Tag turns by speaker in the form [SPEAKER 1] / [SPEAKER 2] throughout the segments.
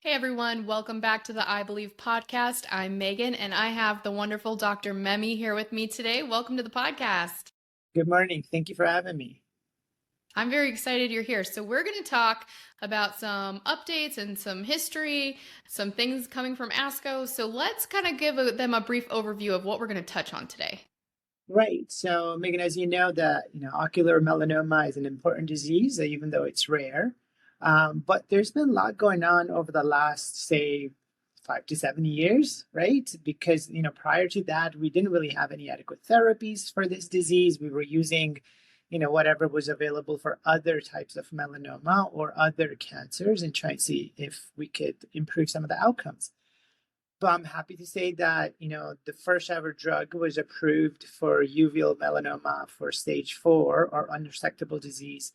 [SPEAKER 1] Hey everyone, welcome back to the I Believe podcast. I'm Megan and I have the wonderful Dr. Mehmi here with me today. Welcome to the podcast.
[SPEAKER 2] Good morning. Thank you for having me.
[SPEAKER 1] I'm very excited you're here. So, we're going to talk about some updates and some history, some things coming from ASCO. So, let's kind of give them a brief overview of what we're going to touch on today.
[SPEAKER 2] Right. So, Megan, as you know, ocular melanoma is an important disease, even though it's rare. But there's been a lot going on over the last, say, 5 to 7 years, right? Because prior to that, we didn't really have any adequate therapies for this disease. We were using, whatever was available for other types of melanoma or other cancers, and trying to see if we could improve some of the outcomes. But I'm happy to say that, the first ever drug was approved for uveal melanoma for stage 4 or unresectable disease.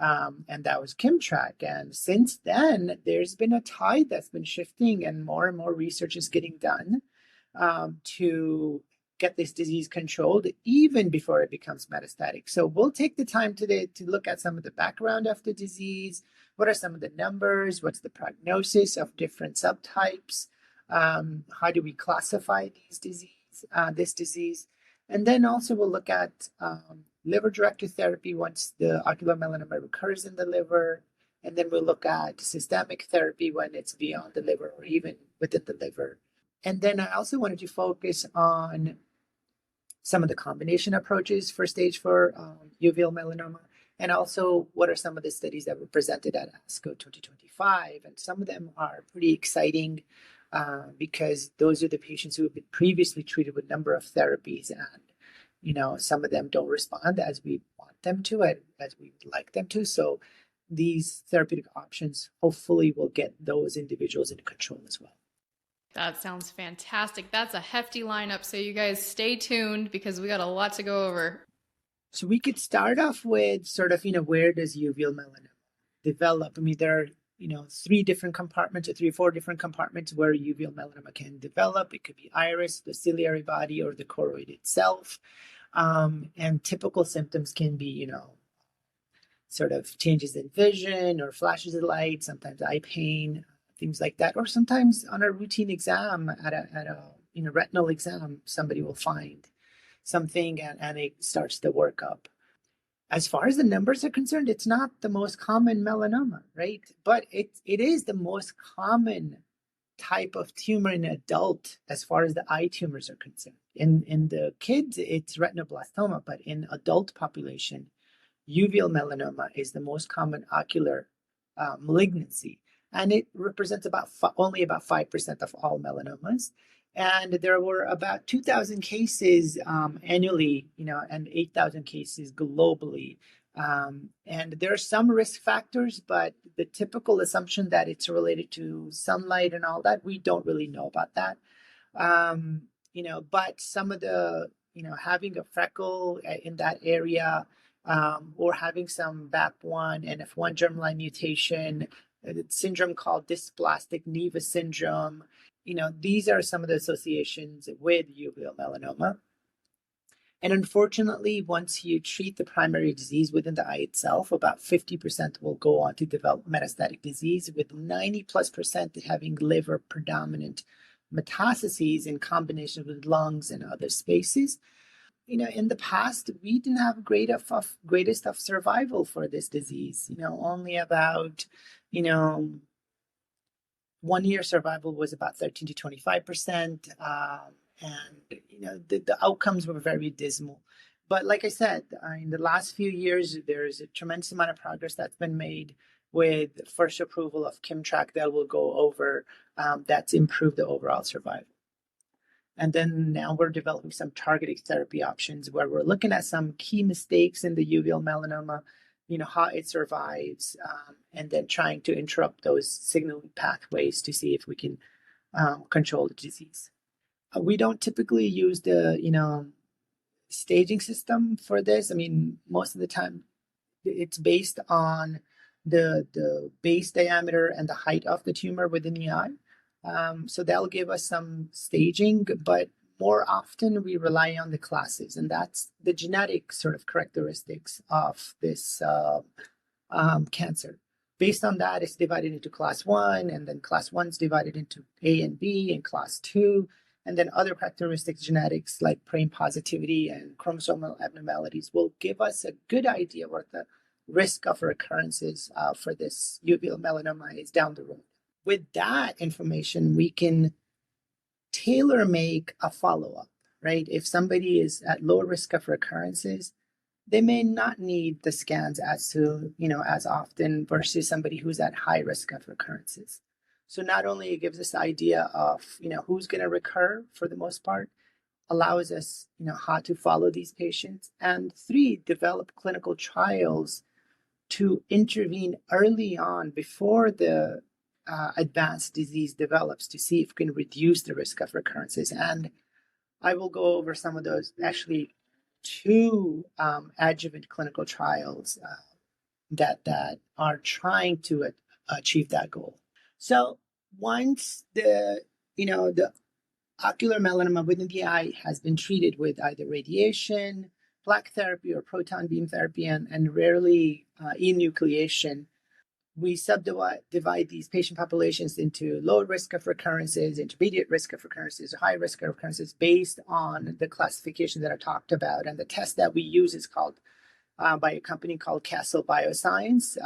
[SPEAKER 2] And that was Kimtrack. And since then, there's been a tide that's been shifting, and more research is getting done to get this disease controlled even before it becomes metastatic. So we'll take the time today to look at some of the background of the disease. What are some of the numbers? What's the prognosis of different subtypes? How do we classify this disease? And then also we'll look at liver-directed therapy once the ocular melanoma recurs in the liver. And then we'll look at systemic therapy when it's beyond the liver or even within the liver. And then I also wanted to focus on some of the combination approaches for stage 4 uveal melanoma. And also, what are some of the studies that were presented at ASCO 2025? And some of them are pretty exciting because those are the patients who have been previously treated with a number of therapies, and some of them don't respond as we want them to, as we would like them to. So these therapeutic options hopefully will get those individuals in control as well.
[SPEAKER 1] That sounds fantastic. That's a hefty lineup. So, you guys stay tuned because we got a lot to go over.
[SPEAKER 2] So we could start off with sort of, where does uveal melanoma develop? I mean, there are, 3 or 4 different compartments where uveal melanoma can develop. It could be iris, the ciliary body, or the choroid itself. And typical symptoms can be, sort of changes in vision or flashes of light, sometimes eye pain, things like that. Or sometimes on a routine exam at a retinal exam, somebody will find something and it starts the workup. As far as the numbers are concerned, it's not the most common melanoma, right? But it is the most common type of tumor in adult as far as the eye tumors are concerned. In the kids, it's retinoblastoma, but in adult population, uveal melanoma is the most common ocular malignancy. And it represents only about 5% of all melanomas. And there were about 2,000 cases annually, and 8,000 cases globally. And there are some risk factors, but the typical assumption that it's related to sunlight and all that, we don't really know about that. But some of the, having a freckle in that area, or having some BAP1 and F1 germline mutation, a syndrome called dysplastic nevus syndrome. These are some of the associations with uveal melanoma. And unfortunately, once you treat the primary disease within the eye itself, about 50% will go on to develop metastatic disease, with 90+% having liver predominant metastases in combination with lungs and other spaces. In the past, we didn't have greatest of survival for this disease. Only about, 1 year survival was about 13 to 25%. And, the outcomes were very dismal. But like I said, in the last few years, there's a tremendous amount of progress that's been made with first approval of Kimtrack that we'll go over, that's improved the overall survival. And then now we're developing some targeted therapy options where we're looking at some key mistakes in the uveal melanoma, how it survives, and then trying to interrupt those signaling pathways to see if we can control the disease. We don't typically use the, staging system for this. I mean, most of the time it's based on the base diameter and the height of the tumor within the eye. So that'll give us some staging, but more often we rely on the classes, and that's the genetic sort of characteristics of this cancer. Based on that, it's divided into class 1, and then class 1 is divided into A and B, and class 2, and then other characteristics genetics like brain positivity and chromosomal abnormalities will give us a good idea what the risk of recurrences for this uveal melanoma is down the road. With that information, we can tailor make a follow-up, right? If somebody is at low risk of recurrences, they may not need the scans as often versus somebody who's at high risk of recurrences. So not only it gives us the idea of, who's going to recur for the most part, allows us, how to follow these patients, and 3, develop clinical trials to intervene early on before the advanced disease develops to see if we can reduce the risk of recurrences. And I will go over some of those, actually 2 adjuvant clinical trials that are trying to achieve that goal. So once the ocular melanoma within the eye has been treated with either radiation, plaque therapy, or proton beam therapy, and rarely enucleation, we subdivide these patient populations into low risk of recurrences, intermediate risk of recurrences, high risk of recurrences based on the classification that I talked about. And the test that we use is called by a company called Castle Bioscience,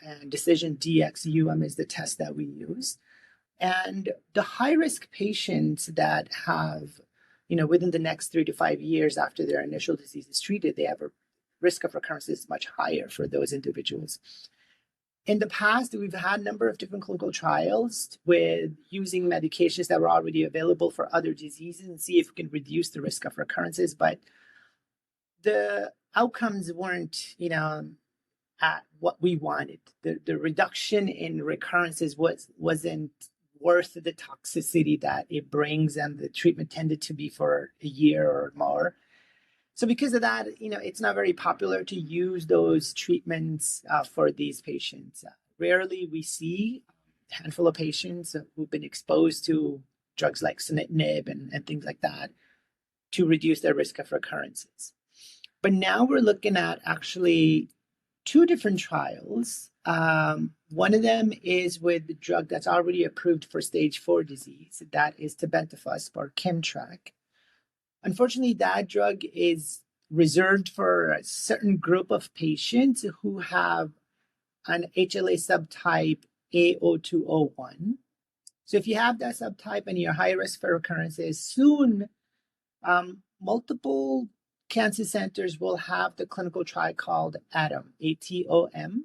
[SPEAKER 2] and Decision DXUM is the test that we use. And the high risk patients that have, within the next 3 to 5 years after their initial disease is treated, they have a risk of recurrence is much higher for those individuals. In the past, we've had a number of different clinical trials with using medications that were already available for other diseases and see if we can reduce the risk of recurrences. But the outcomes weren't, at what we wanted. The reduction in recurrences wasn't worth the toxicity that it brings, and the treatment tended to be for a year or more. So because of that, it's not very popular to use those treatments for these patients. Rarely we see a handful of patients who've been exposed to drugs like sunitinib and things like that to reduce their risk of recurrences. But now we're looking at actually 2 different trials. One of them is with the drug that's already approved for stage 4 disease. That is tebentafusp or Kimmtrak. Unfortunately, that drug is reserved for a certain group of patients who have an HLA subtype A0201. So if you have that subtype and you're high risk for recurrences, soon multiple cancer centers will have the clinical trial called ATOM, ATOM.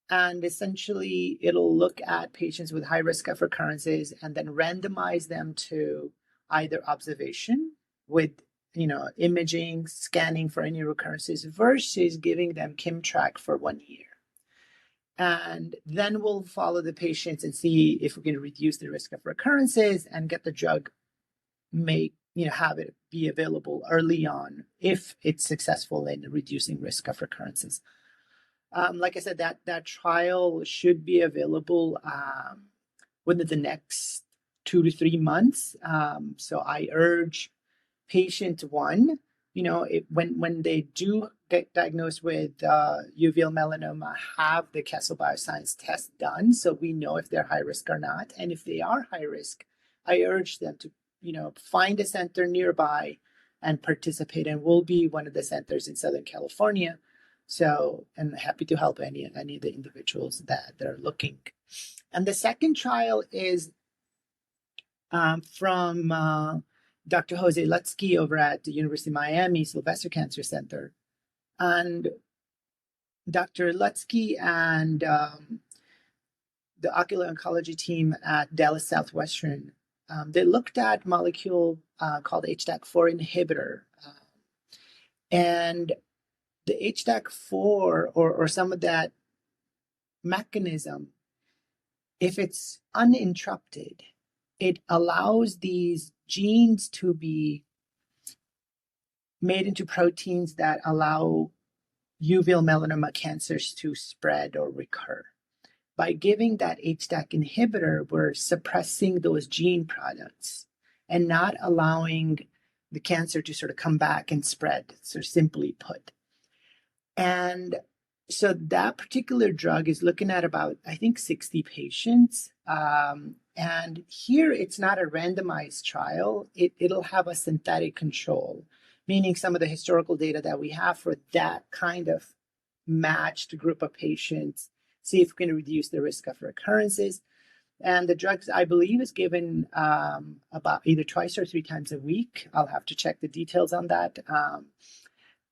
[SPEAKER 2] And essentially, it'll look at patients with high risk of recurrences and then randomize them to either observation with imaging, scanning for any recurrences versus giving them Kimmtrak for 1 year. And then we'll follow the patients and see if we can reduce the risk of recurrences and get the drug have it be available early on if it's successful in reducing risk of recurrences. Like I said, that trial should be available within the next 2 to 3 months. So I urge patient 1, when they do get diagnosed with uveal melanoma, have the Castle Bioscience test done so we know if they're high risk or not. And if they are high risk, I urge them to find a center nearby and participate. And we'll be one of the centers in Southern California. So, and happy to help any of the individuals that are looking. And the second trial is from Dr. Jose Lutsky over at the University of Miami Sylvester Cancer Center. And Dr. Lutsky and the ocular oncology team at Dallas Southwestern, they looked at a molecule called HDAC4 inhibitor. And the HDAC4 or some of that mechanism, if it's uninterrupted, it allows these genes to be made into proteins that allow uveal melanoma cancers to spread or recur. By giving that HDAC inhibitor, we're suppressing those gene products and not allowing the cancer to sort of come back and spread, so simply put. And So that particular drug is looking at about, I think, 60 patients. And here it's not a randomized trial. It'll have a synthetic control, meaning some of the historical data that we have for that kind of matched group of patients, see if we can reduce the risk of recurrences. And the drugs, I believe, is given about either twice or three times a week. I'll have to check the details on that.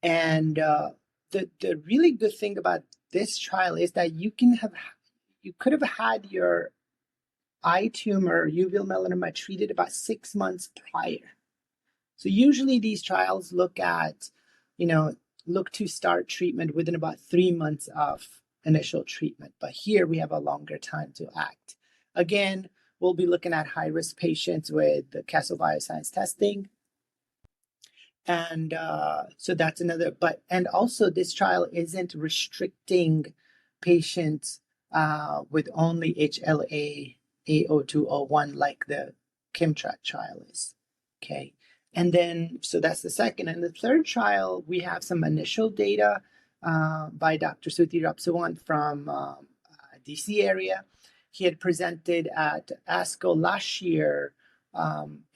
[SPEAKER 2] And the really good thing about this trial is that you could have had your eye tumor, uveal melanoma, treated about 6 months prior. So usually these trials look to start treatment within about 3 months of initial treatment. But here we have a longer time to act. Again, we'll be looking at high-risk patients with the Castle Bioscience testing. And so that's another, and also this trial isn't restricting patients with only HLA A0201 like the KIMTRAC trial is. Okay. And then, so that's the second. And the third trial, we have some initial data by Dr. Suthi Rapsawan from DC area. He had presented at ASCO last year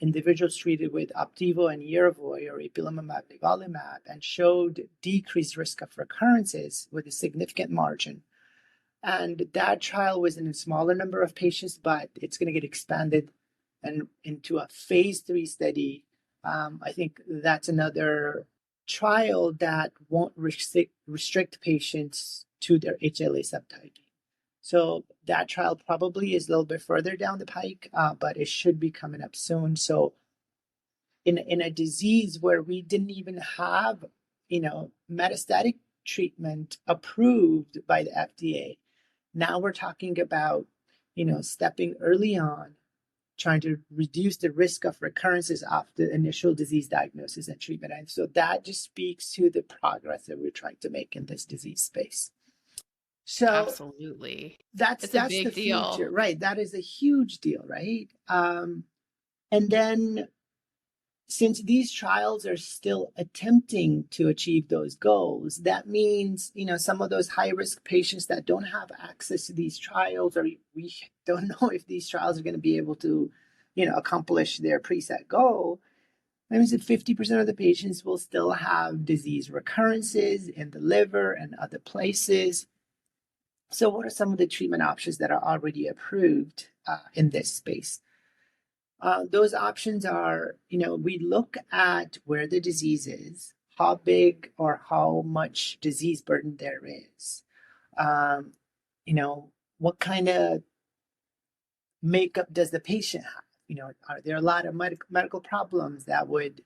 [SPEAKER 2] individuals treated with Opdivo and Yervoy or ipilimumab, nivolumab, and showed decreased risk of recurrences with a significant margin. And that trial was in a smaller number of patients, but it's going to get expanded and into a phase 3 study. I think that's another trial that won't restrict patients to their HLA subtyping. So that trial probably is a little bit further down the pike, but it should be coming up soon. So in a disease where we didn't even have, metastatic treatment approved by the FDA, now we're talking about, stepping early on, trying to reduce the risk of recurrences after initial disease diagnosis and treatment. And so that just speaks to the progress that we're trying to make in this disease space. So
[SPEAKER 1] Absolutely.
[SPEAKER 2] that's
[SPEAKER 1] It's a
[SPEAKER 2] the
[SPEAKER 1] big deal.
[SPEAKER 2] future, right? That is a huge deal, right? And then since these trials are still attempting to achieve those goals, that means, some of those high-risk patients that don't have access to these trials, or we don't know if these trials are going to be able to, accomplish their preset goal, that means that 50% of the patients will still have disease recurrences in the liver and other places. So what are some of the treatment options that are already approved in this space? Those options are, we look at where the disease is, how big or how much disease burden there is. What kind of makeup does the patient have? Are there a lot of medical problems that would,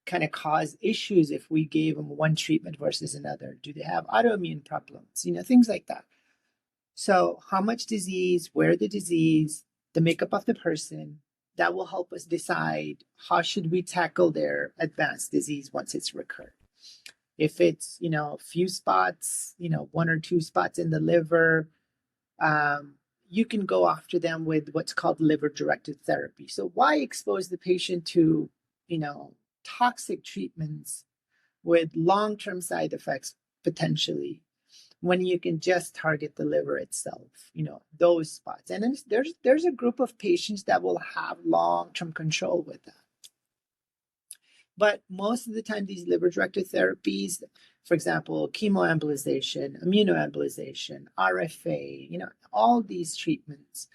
[SPEAKER 2] kind of cause issues if we gave them one treatment versus another? Do they have autoimmune problems? Things like that. So how much disease, where the disease, the makeup of the person, that will help us decide how should we tackle their advanced disease once it's recurred. If it's, a few spots, 1 or 2 spots in the liver, you can go after them with what's called liver-directed therapy. So why expose the patient to, toxic treatments with long-term side effects potentially, when you can just target the liver itself, those spots. And then there's a group of patients that will have long-term control with that. But most of the time, these liver-directed therapies, for example, chemoembolization, immunoembolization, RFA, all these treatments,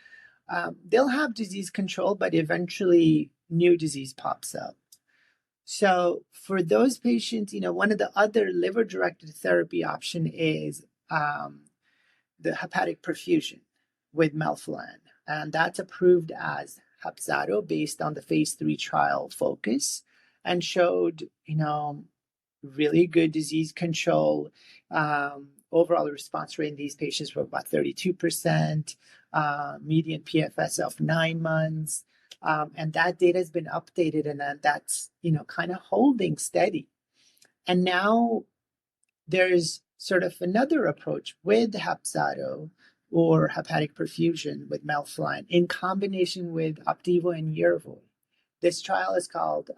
[SPEAKER 2] they'll have disease control, but eventually new disease pops up. So for those patients, one of the other liver-directed therapy option is the hepatic perfusion with melphalan. And that's approved as Hepzato based on the phase 3 trial Focus, and showed, really good disease control. Overall response rate in these patients were about 32%, median PFS of 9 months. And that data has been updated, and that's, kind of holding steady. And now there's sort of another approach with Hepzato or hepatic perfusion with melphalan in combination with Opdivo and Yervoy. This trial is called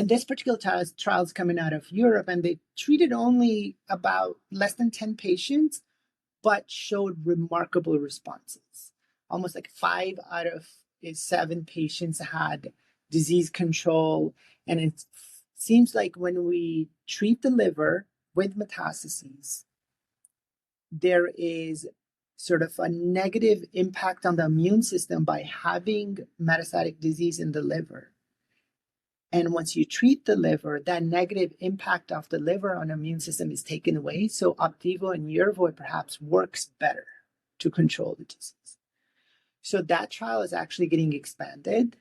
[SPEAKER 2] And this particular trial is coming out of Europe, and they treated only about less than 10 patients, but showed remarkable responses. Almost like 5 out of 7 patients had disease control. And it seems like when we treat the liver with metastases, there is sort of a negative impact on the immune system by having metastatic disease in the liver. And once you treat the liver, that negative impact of the liver on the immune system is taken away. So Opdivo and Yervoy perhaps works better to control the disease. So that trial is actually getting expanded.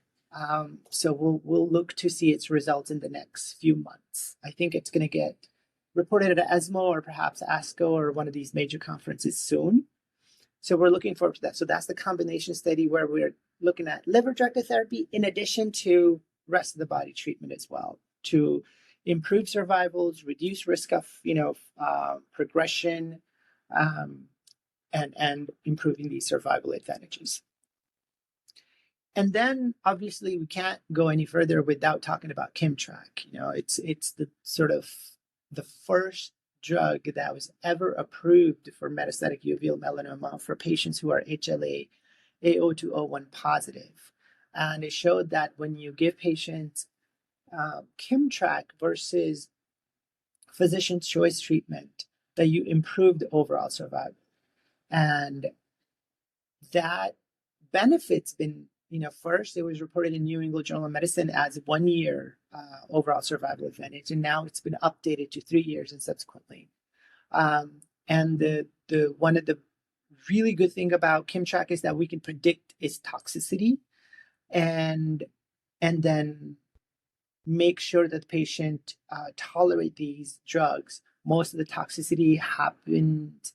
[SPEAKER 2] So we'll look to see its results in the next few months. I think it's going to get reported at ESMO or perhaps ASCO or one of these major conferences soon. So we're looking forward to that. So that's the combination study where we're looking at liver-directed therapy in addition to rest of the body treatment as well to improve survivals, reduce risk of progression, and improving these survival advantages. And then obviously we can't go any further without talking about Kimmtrak. It's the sort of the first drug that was ever approved for metastatic uveal melanoma for patients who are HLA A0201 positive. And it showed that when you give patients Kimmtrak versus physician's choice treatment, that you improve the overall survival. And that benefit's been, first it was reported in New England Journal of Medicine as 1 year overall survival advantage, and now it's been updated to 3 years and subsequently. And the one of the really good thing about Kimmtrak is that we can predict its toxicity and then make sure that the patient tolerate these drugs. Most of the toxicity happened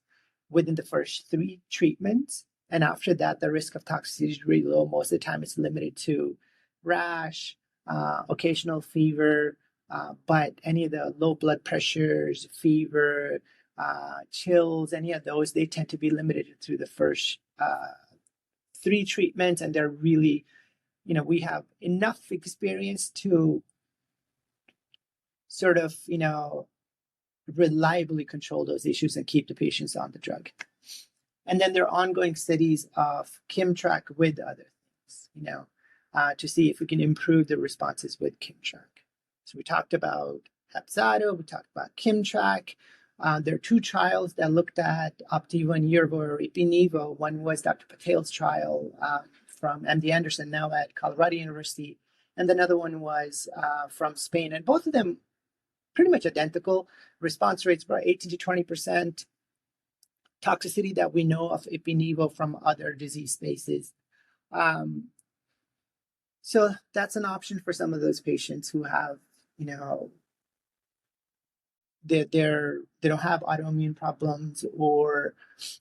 [SPEAKER 2] within the first 3 treatments. And after that, the risk of toxicity is really low. Most of the time it's limited to rash, occasional fever, but any of the low blood pressures, fever, chills, any of those, they tend to be limited through the first 3 treatments. And they're really, we have enough experience to sort of, reliably control those issues and keep the patients on the drug. And then there are ongoing studies of Kimmtrak with other things, to see if we can improve the responses with Kimmtrak. So we talked about Hepzato, we talked about Kimmtrak. There are 2 trials that looked at Opdivo and Yervoy or Ipi/Nivo. One was Dr. Patel's trial from MD Anderson, now at Colorado University. And another one was from Spain. And both of them pretty much identical. Response rates were 18 to 20%. Toxicity that we know of Ipi/Nivo from other disease spaces. So that's an option for some of those patients who have, they don't have autoimmune problems or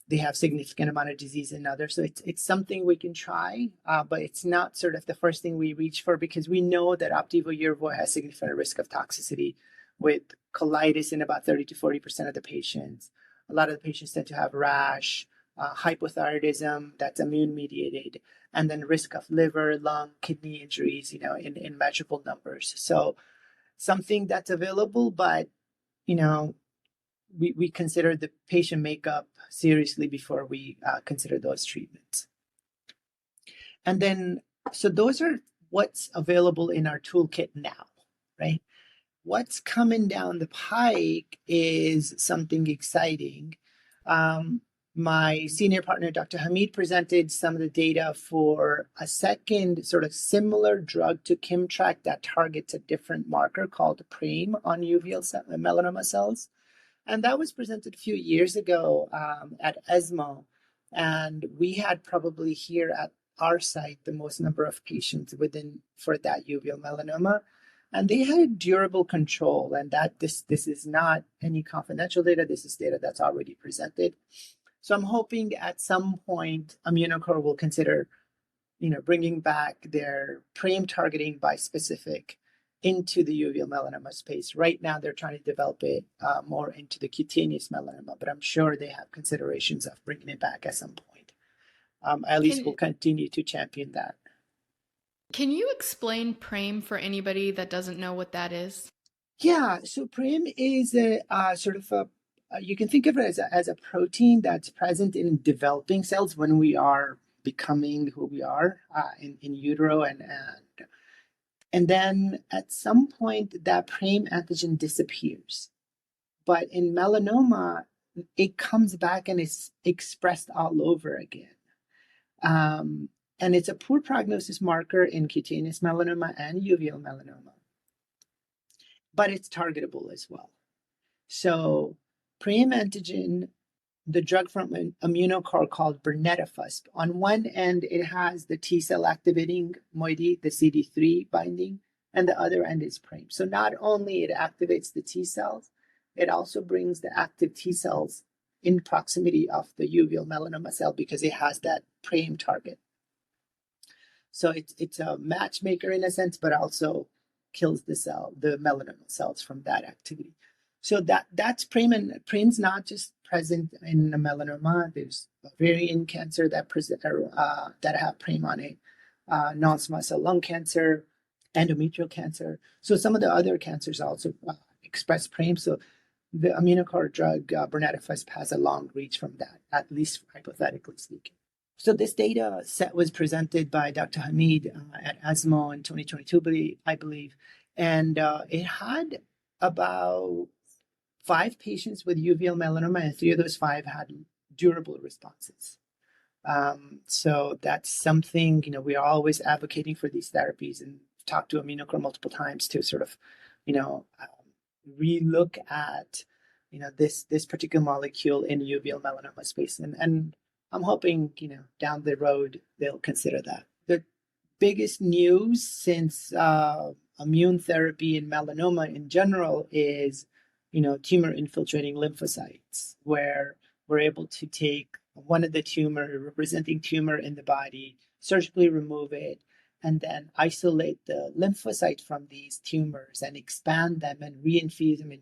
[SPEAKER 2] they have significant amount of disease in others. So it's something we can try, but it's not sort of the first thing we reach for because we know that Opdivo Yervoy has significant risk of toxicity with colitis in about 30 to 40% of the patients. A lot of the patients tend to have rash, hypothyroidism that's immune mediated, and then risk of liver, lung, kidney injuries, in measurable numbers. So something that's available, but we consider the patient makeup seriously before we consider those treatments. And then, so those are what's available in our toolkit now, right? What's coming down the pike is something exciting. My senior partner, Dr. Hamid, presented some of the data for a second sort of similar drug to Kimmtrak that targets a different marker called PRAME on uveal melanoma cells. And that was presented a few years ago at ESMO. And we had probably here at our site the most number of patients for that uveal melanoma. And they had durable control, and that this is not any confidential data. This is data that's already presented. So I'm hoping at some point Immunocore will consider, bringing back their PRAME targeting bispecific into the uveal melanoma space. Right now, they're trying to develop it more into the cutaneous melanoma, but I'm sure they have considerations of bringing it back at some point. At least we'll continue to champion that.
[SPEAKER 1] Can you explain PRAME for anybody that doesn't know what that is?
[SPEAKER 2] Yeah, so PRAME is a sort of a you can think of it as a protein that's present in developing cells when we are becoming who we are in utero, and then at some point that PRAME antigen disappears. But in melanoma, it comes back and is expressed all over again. Um, and it's a poor prognosis marker in cutaneous melanoma and uveal melanoma, but it's targetable as well. So PRAME antigen, the drug from an immunocore called brenetafusp, on one end, it has the T cell activating moiety, the CD3 binding, and the other end is PRAME. So not only it activates the T cells, it also brings the active T cells in proximity of the uveal melanoma cell because it has that PRAME target. So it's a matchmaker in a sense, but also kills the melanoma cells from that activity. So that's PRAME, and PRAME's not just present in the melanoma. There's ovarian cancer that have PRAME on it, non-small cell lung cancer, endometrial cancer. So some of the other cancers also express PRAME. So the immunocore drug brenetafusp has a long reach from that, at least hypothetically speaking. So this data set was presented by Dr. Hamid at ESMO in 2022, I believe, and it had about 5 patients with uveal melanoma, and 3 of those 5 had durable responses. So that's something, we are always advocating for these therapies, and talked to immunocore multiple times to sort of, relook at, this particular molecule in uveal melanoma space. And I'm hoping, down the road, they'll consider that. The biggest news since immune therapy in melanoma in general is, tumor infiltrating lymphocytes, where we're able to take one of the representing tumor in the body, surgically remove it, and then isolate the lymphocyte from these tumors and expand them and reinfuse them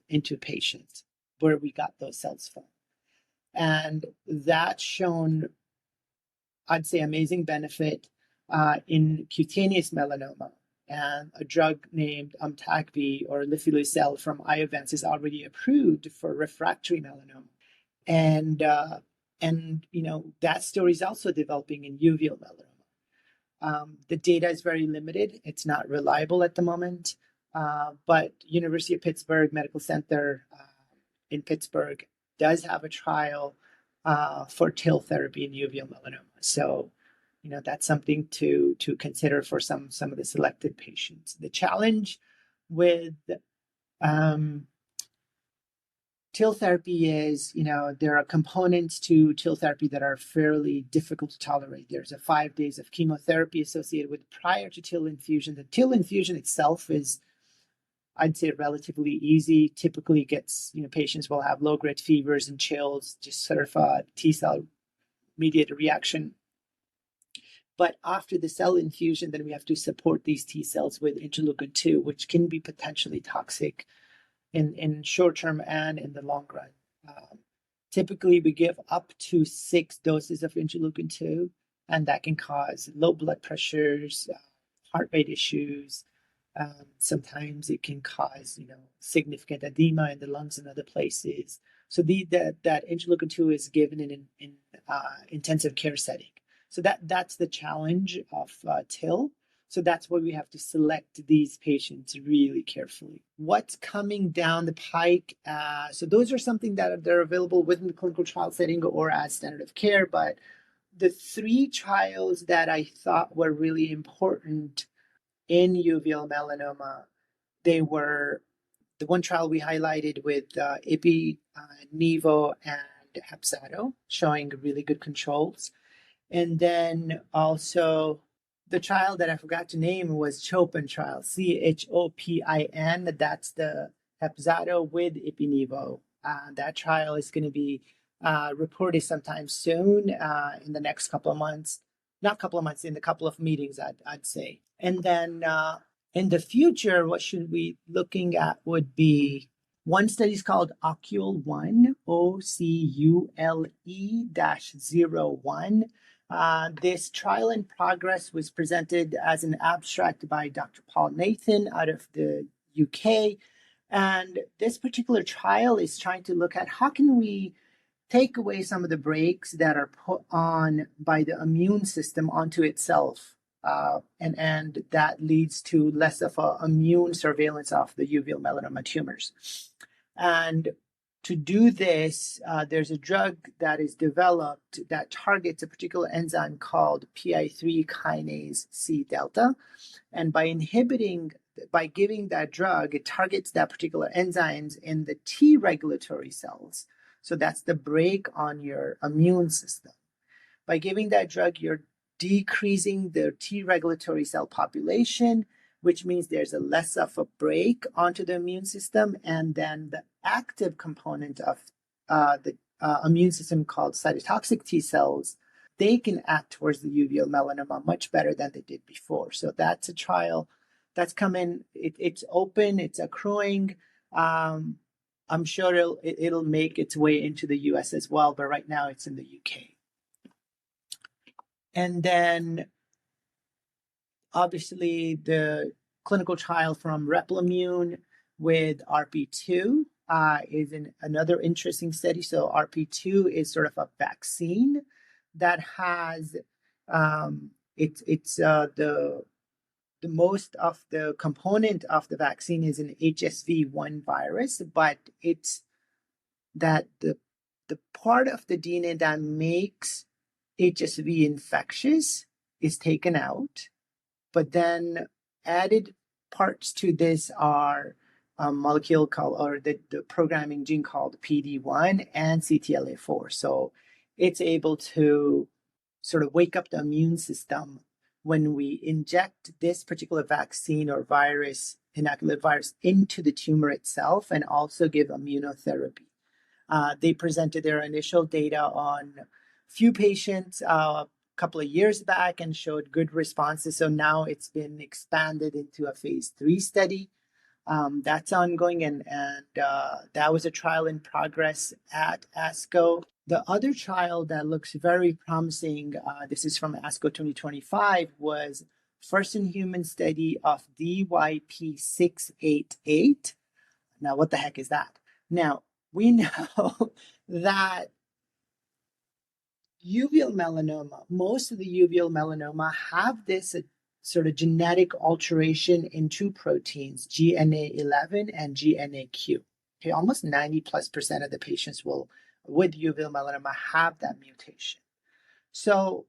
[SPEAKER 2] into patients where we got those cells from. And that's shown, I'd say, amazing benefit in cutaneous melanoma. And a drug named Amtagvi or lifileucel from Iovance is already approved for refractory melanoma. And that story is also developing in uveal melanoma. The data is very limited. It's not reliable at the moment. But University of Pittsburgh Medical Center in Pittsburgh does have a trial for TIL therapy in uveal melanoma. So, that's something to consider for some of the selected patients. The challenge with TIL therapy is, there are components to TIL therapy that are fairly difficult to tolerate. There's 5 days of chemotherapy associated with prior to TIL infusion. The TIL infusion itself is, I'd say, relatively easy. Typically gets, patients will have low-grade fevers and chills, just sort of a T-cell mediated reaction. But after the cell infusion, then we have to support these T cells with interleukin-2, which can be potentially toxic in short term and in the long run. Typically, we give up to 6 doses of interleukin-2, and that can cause low blood pressures, heart rate issues. Sometimes it can cause, significant edema in the lungs and other places. So that interleukin-2 is given in intensive care setting. So that's the challenge of TIL. So that's why we have to select these patients really carefully. What's coming down the pike? So those are something that they're available within the clinical trial setting or as standard of care. But the 3 trials that I thought were really important in uveal melanoma, they were the one trial we highlighted with Ipi, Nivo, and Hepzato, showing really good controls. And then also the trial that I forgot to name was Chopin trial, CHOPIN. That's the Hepzato with Ipi-Nivo. That trial is going to be reported sometime soon in the next couple of months. Not couple of months, in a couple of meetings, I'd say. And then in the future, what should we looking at would be one study is called Ocule 1, OCULE-01. This trial in progress was presented as an abstract by Dr. Paul Nathan out of the UK. And this particular trial is trying to look at how can we take away some of the brakes that are put on by the immune system onto itself. And that leads to less of an immune surveillance of the uveal melanoma tumors. And to do this, there's a drug that is developed that targets a particular enzyme called PI3 kinase C delta. And by giving that drug, it targets that particular enzymes in the T regulatory cells. So that's the brake on your immune system. By giving that drug, you're decreasing the T regulatory cell population, which means there's a less of a brake onto the immune system. And then the active component of the immune system called cytotoxic T cells, they can act towards the uveal melanoma much better than they did before. So that's a trial that's coming. It's open, it's accruing. I'm sure it'll make its way into the US as well, but right now it's in the UK. And then obviously the clinical trial from Replimune with RP2 is another interesting study. So RP2 is sort of a vaccine that has the most of the component of the vaccine is an HSV1 virus, but it's that the part of the DNA that makes HSV infectious is taken out, but then added parts to this are a molecule called, or the programming gene called PD1 and CTLA4. So it's able to sort of wake up the immune system when we inject this particular vaccine or virus, inoculated virus, into the tumor itself and also give immunotherapy. They presented their initial data on a few patients a couple of years back and showed good responses. So now it's been expanded into a phase 3 study. That's ongoing, and that was a trial in progress at ASCO. The other trial that looks very promising, this is from ASCO 2025, was first in human study of DYP688. Now, what the heck is that? Now, we know that uveal melanoma, most of the uveal melanoma have this sort of genetic alteration in two proteins, GNA11 and GNAQ. Okay, almost 90+% of the patients with uveal melanoma have that mutation. So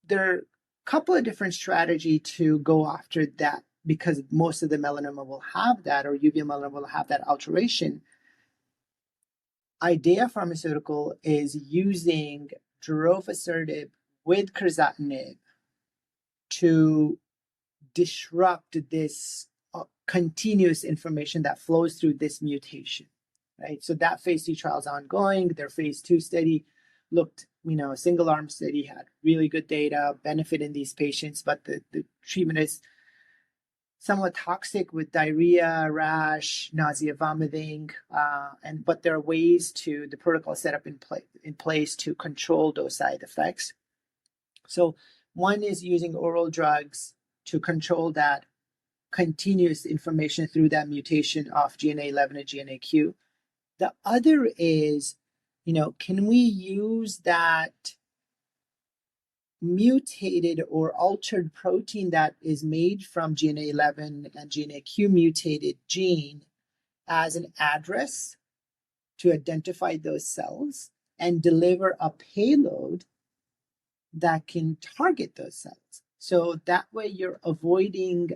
[SPEAKER 2] there are a couple of different strategies to go after that because most of the melanoma will have that, or uveal melanoma will have that alteration. IDEA Pharmaceutical is using darovasertib with crizotinib to disrupt this continuous information that flows through this mutation, right? So that phase 2 trial is ongoing. Their phase 2 study looked, a single arm study, had really good data, benefit in these patients, but the treatment is somewhat toxic with diarrhea, rash, nausea, vomiting, but there are ways the protocol set up in place to control those side effects. So one is using oral drugs to control that continuous information through that mutation of GNA11 and GNAQ. The other is, can we use that mutated or altered protein that is made from GNA11 and GNAQ mutated gene as an address to identify those cells and deliver a payload that can target those cells? So that way you're avoiding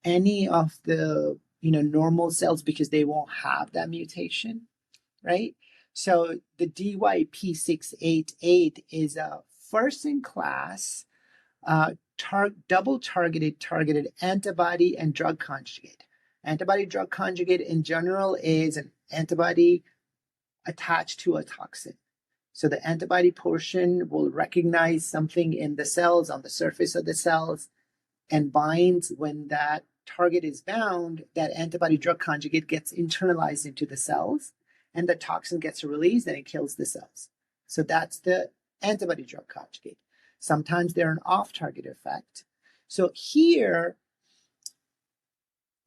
[SPEAKER 2] any of the normal cells because they won't have that mutation, right? So the DYP688 is a first-in-class double targeted antibody and drug conjugate. Antibody-drug conjugate in general is an antibody attached to a toxin. So the antibody portion will recognize something in the cells, on the surface of the cells, and binds. When that target is bound, that antibody-drug conjugate gets internalized into the cells, and the toxin gets released and it kills the cells. So that's the antibody-drug conjugate. Sometimes they're an off-target effect. So here,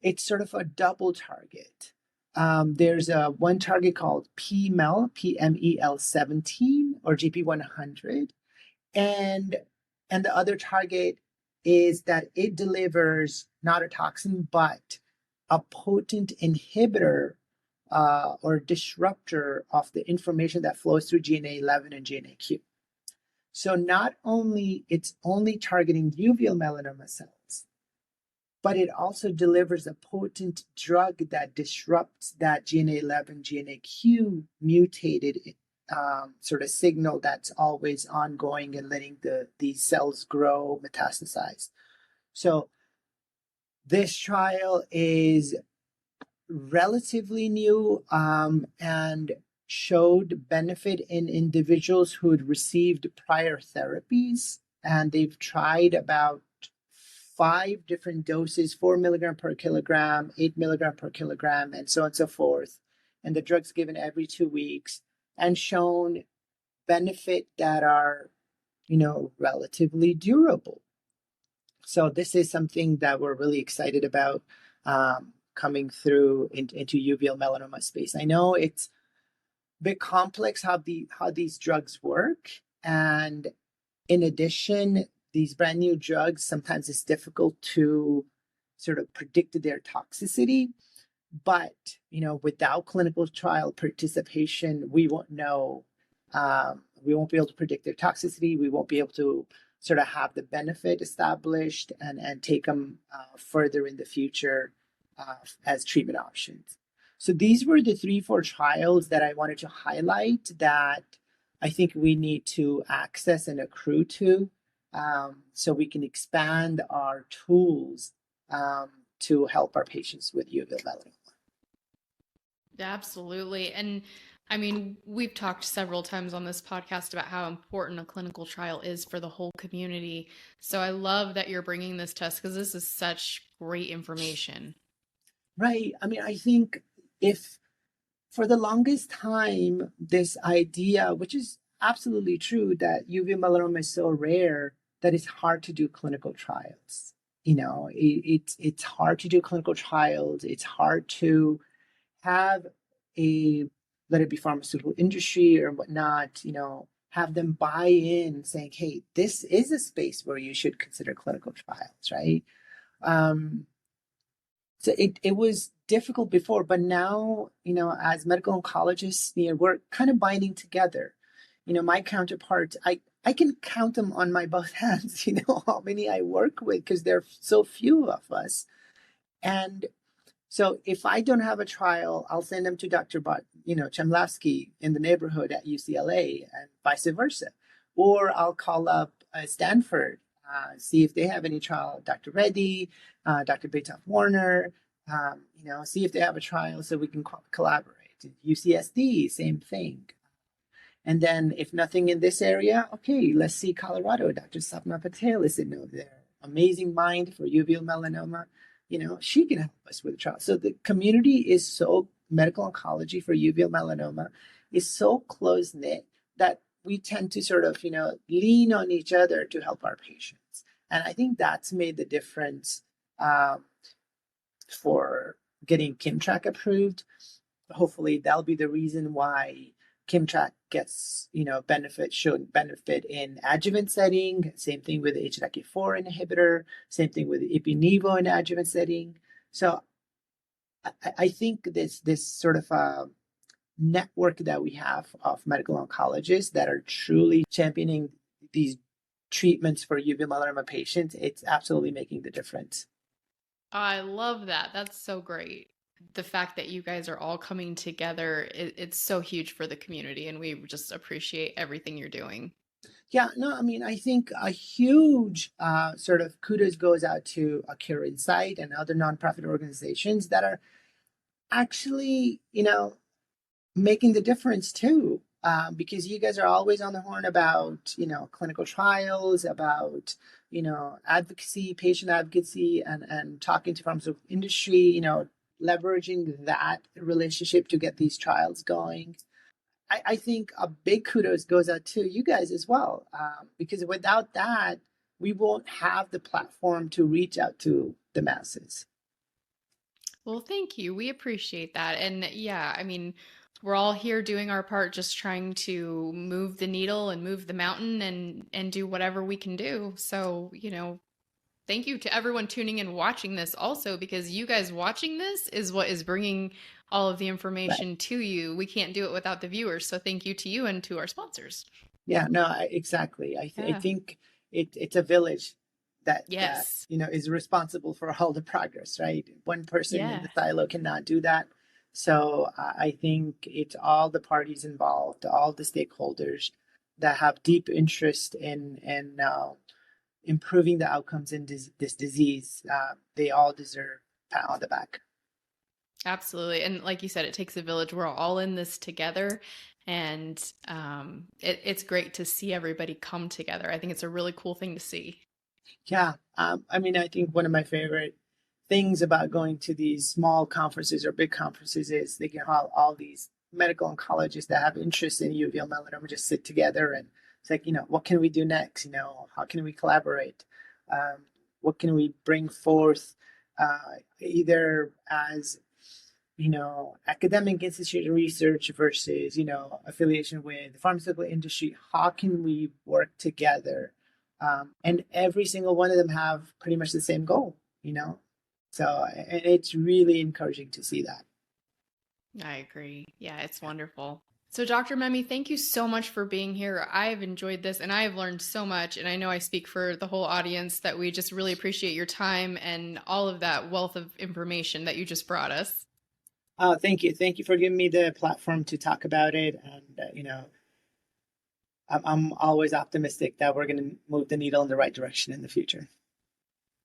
[SPEAKER 2] it's sort of a double target. There's one target called PMEL 17 or GP100, and the other target is that it delivers not a toxin but a potent inhibitor or disruptor of the information that flows through GNA11 and GNAQ. So not only it's only targeting uveal melanoma cells, but it also delivers a potent drug that disrupts that GNA11, GNAQ mutated sort of signal that's always ongoing and letting these cells grow, metastasize. So this trial is relatively new and showed benefit in individuals who had received prior therapies, and they've tried about 5 different doses, 4 milligram per kilogram, 8 milligram per kilogram, and so on and so forth. And the drug's given every 2 weeks and shown benefit that are, relatively durable. So this is something that we're really excited about coming through into uveal melanoma space. I know it's a bit complex how these drugs work, and in addition, these brand new drugs, sometimes it's difficult to sort of predict their toxicity. But, without clinical trial participation, we won't know. We won't be able to predict their toxicity. We won't be able to sort of have the benefit established and take them further in the future as treatment options. So these were the 3-4 trials that I wanted to highlight that I think we need to access and accrue to so we can expand our tools to help our patients with uveal melanoma.
[SPEAKER 1] Absolutely. And I mean, we've talked several times on this podcast about how important a clinical trial is for the whole community. So I love that you're bringing this to us because this is such great information.
[SPEAKER 2] Right. I mean, I think if for the longest time, this idea, which is absolutely true, that uveal melanoma is so rare that it's hard to do clinical trials. It's hard to do clinical trials. It's hard to have let it be pharmaceutical industry or whatnot, have them buy in saying, hey, this is a space where you should consider clinical trials, right? So it was difficult before, but now, as medical oncologists, we're kind of binding together. My counterparts, I can count them on my both hands, how many I work with because there are so few of us. And so if I don't have a trial, I'll send them to Dr. Chemlavsky in the neighborhood at UCLA and vice versa. Or I'll call up Stanford, see if they have any trial, Dr. Reddy, Dr. Beethoff Warner, see if they have a trial so we can collaborate. UCSD, same thing. And then if nothing in this area, okay, let's see Colorado. Dr. Sapna Patel is in there. Amazing mind for uveal melanoma. She can help us with a trial. So the community is so, medical oncology for uveal melanoma is so close-knit that we tend to sort of, lean on each other to help our patients. And I think that's made the difference for getting KIMTRAC approved. Hopefully that'll be the reason why KIMTRAC gets, shown benefit in adjuvant setting. Same thing with the HDAC4 inhibitor. Same thing with Ipi/Nivo in adjuvant setting. So I think this sort of a network that we have of medical oncologists that are truly championing these treatments for uveal melanoma patients, it's absolutely making the difference.
[SPEAKER 1] I love that. That's so great. The fact that you guys are all coming together, it's so huge for the community, and we just appreciate everything you're doing.
[SPEAKER 2] Yeah, no, I mean, I think a huge sort of kudos goes out to Cure Insight and other nonprofit organizations that are actually, making the difference too. Because you guys are always on the horn about, clinical trials, about, advocacy, patient advocacy, and talking to pharmaceutical industry, leveraging that relationship to get these trials going. I think a big kudos goes out to you guys as well, because without that, we won't have the platform to reach out to the masses.
[SPEAKER 1] Well, thank you. We appreciate that. And yeah, I mean, we're all here doing our part, just trying to move the needle and move the mountain and do whatever we can do. So, thank you to everyone tuning in watching this also, because you guys watching this is what is bringing all of the
[SPEAKER 2] Right.
[SPEAKER 1] information to you. We can't do it without the viewers. So thank you to you and to our sponsors.
[SPEAKER 2] Yeah, no, exactly. I
[SPEAKER 1] Yeah.
[SPEAKER 2] think it's a village that
[SPEAKER 1] Yes.
[SPEAKER 2] is responsible for all the progress, right? One person in
[SPEAKER 1] Yeah.
[SPEAKER 2] the silo cannot do that. So I think it's all the parties involved, all the stakeholders that have deep interest in improving the outcomes in this disease. They all deserve a pat on the back.
[SPEAKER 1] Absolutely. And like you said, it takes a village. We're all in this together. And it's great to see everybody come together. I think it's a really cool thing to see.
[SPEAKER 2] Yeah, I mean, I think one of my favorite things about going to these small conferences or big conferences is they can have all these medical oncologists that have interest in uveal melanoma just sit together and it's like, what can we do next? How can we collaborate? Um, what can we bring forth, either as academic institute research versus, affiliation with the pharmaceutical industry. How can we work together? And every single one of them have pretty much the same goal. So and it's really encouraging to see that.
[SPEAKER 1] I agree. Yeah, it's wonderful. So, Dr. Mehmi, thank you so much for being here. I have enjoyed this and I have learned so much. And I know I speak for the whole audience that we just really appreciate your time and all of that wealth of information that you just brought us.
[SPEAKER 2] Thank you. Thank you for giving me the platform to talk about it. And, I'm always optimistic that we're going to move the needle in the right direction in the future.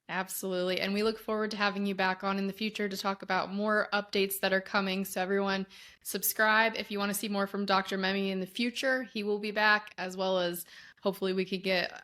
[SPEAKER 1] Absolutely. And we look forward to having you back on in the future to talk about more updates that are coming. So, everyone, subscribe if you want to see more from Dr. Mehmi in the future. He will be back, as well as hopefully we could get,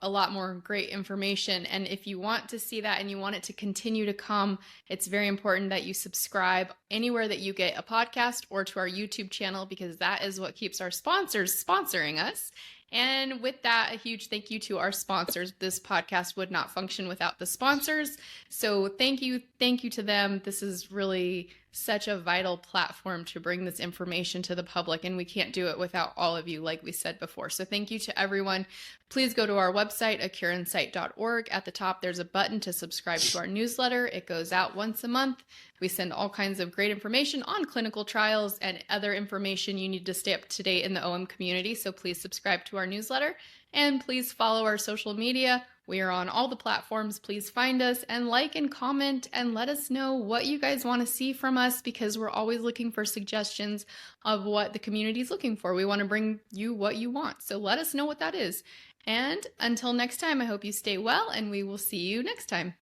[SPEAKER 1] a lot more great information. And if you want to see that and you want it to continue to come, it's very important that you subscribe anywhere that you get a podcast or to our YouTube channel, because that is what keeps our sponsors sponsoring us. And with that, a huge thank you to our sponsors. This podcast would not function without the sponsors. So thank you. Thank you to them. This is really such a vital platform to bring this information to the public, and we can't do it without all of you, like we said before. So thank you to everyone. Please go to our website, acurensight.org. At the top, there's a button to subscribe to our newsletter. It goes out once a month. We send all kinds of great information on clinical trials and other information you need to stay up to date in the OM community. So please subscribe to our newsletter and please follow our social media. We are on all the platforms. Please find us and like and comment and let us know what you guys want to see from us, because we're always looking for suggestions of what the community is looking for. We want to bring you what you want. So let us know what that is. And until next time, I hope you stay well and we will see you next time.